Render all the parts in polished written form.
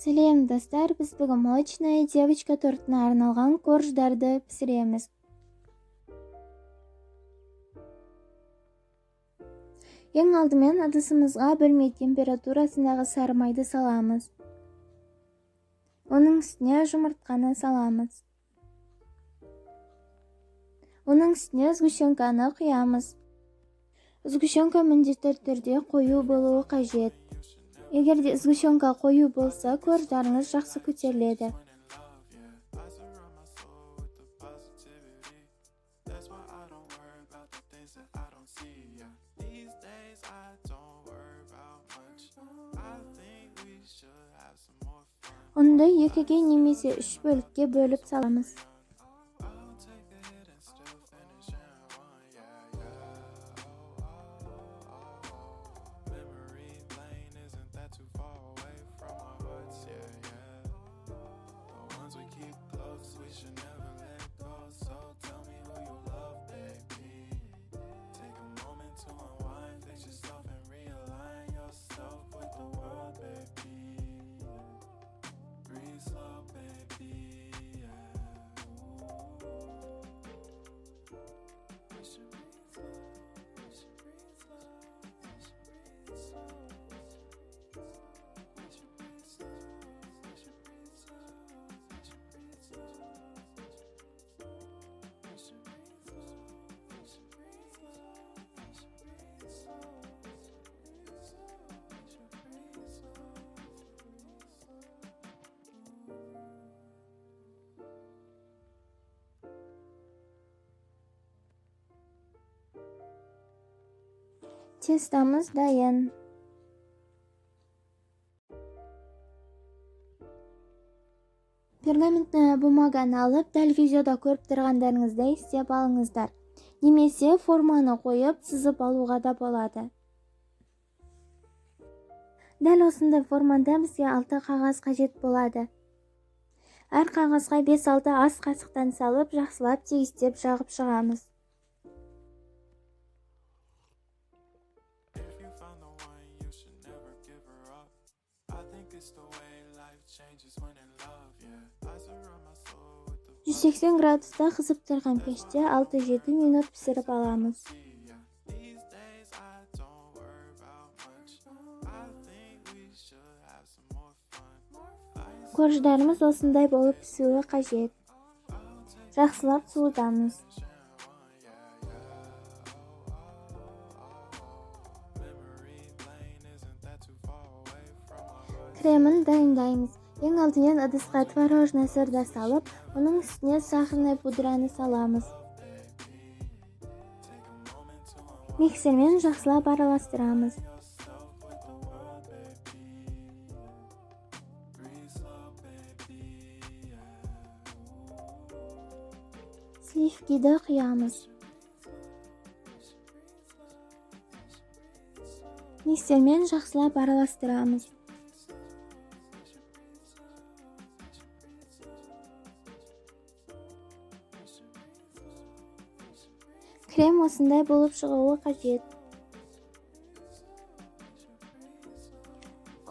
Сәлем достар, біз бүгін молочная девочка тортына арналған корждарды пісіреміз. Ең алдымен ыдысымызға бөлме температурасындағы сары майды саламыз. Оның үстіне жұмыртқаны саламыз. Оның үстіне сгущенканы құямыз. Сгущенка міндетті түрде қою болуы қажет. Егер де сгущенка қою болса, корждарыңыз жақсы көтеріледі. Онды 2-ге немесе 3 бөлікке бөліп саламыз. Тестамыз дайын. Пергаментный бумаганы алып, дәл видеода көріп тұрғандарыңыздай істеп алыңыздар. Немесе форманы қойып, сызып алуға да болады. Дәл осындай формада бізге 6 қағаз қажет болады. Әр қағазға 5-6 ас қасықтан салып, жақсылап тегістеп жағып шығамыз. Жүз 180 градуста қызып тұрған пеште 6-7 минут пісіріп аламыз. Корждарымыз осындай болып пісуі қажет. Жақсылап суытамыз. Кремін дайындаймыз. Ең алдымен ыдысқа творожный сырды салып, оның үстіне сахарный пудраны саламыз. Миксермен жақсылап араластырамыз. Сливкиді құямыз. Миксермен жақсылап араластырамыз. Крем осындай болып шығуы қажет.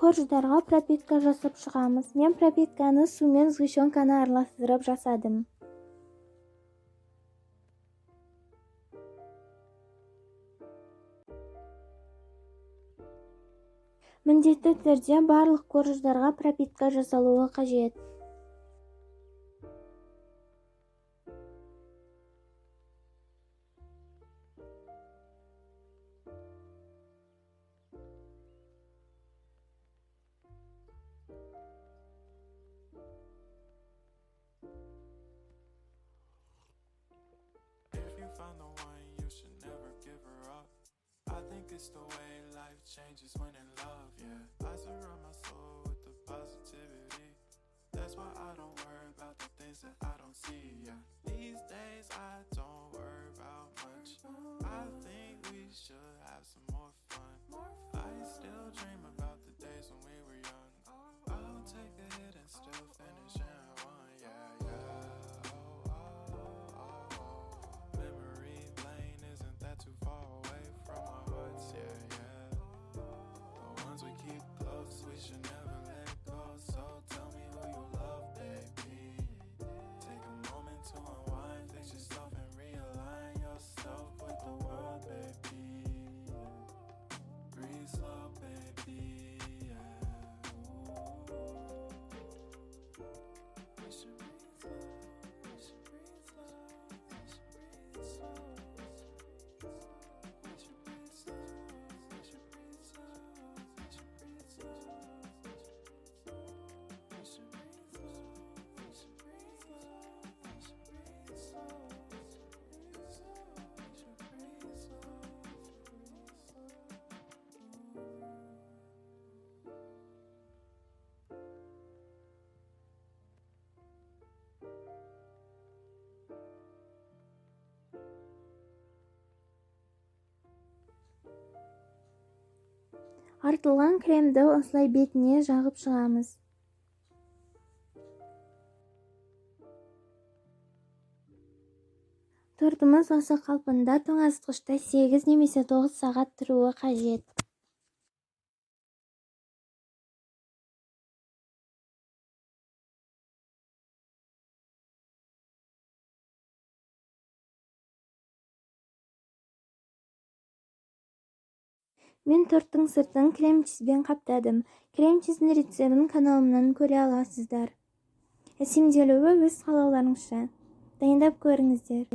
Корждарға пропитка жасап шығамыз. Мен пропитканы сумен сгущенканы араластырып жасадым. Міндетті түрде барлық корждарға пропитка жасалуы қажет. It's the way life changes when in love, yeah. I surround my soul with the positivity. That's why I don't worry about the things that I don't see, yeah. These days I don't worry about much. I think we should have some more fun. I still dream about the days when we were young. I'll take a hit and still finish in one, yeah, yeah. Memory lane, isn't that too far away from our hearts, yeah, yeah. The ones we keep close, we should never Артылған кремді осылай бетіне жағып шығамыз. Тортымыз осы қалпында тоңазытқышта 8 немесе 9 сағат тұруы қажет. Мен торттың сыртын крем-чизбен қаптадым. Крем-чиздің рецебін каналымнан көре аласыздар. Әсемделуі өз қалауларыңызша. Дайындап көріңіздер.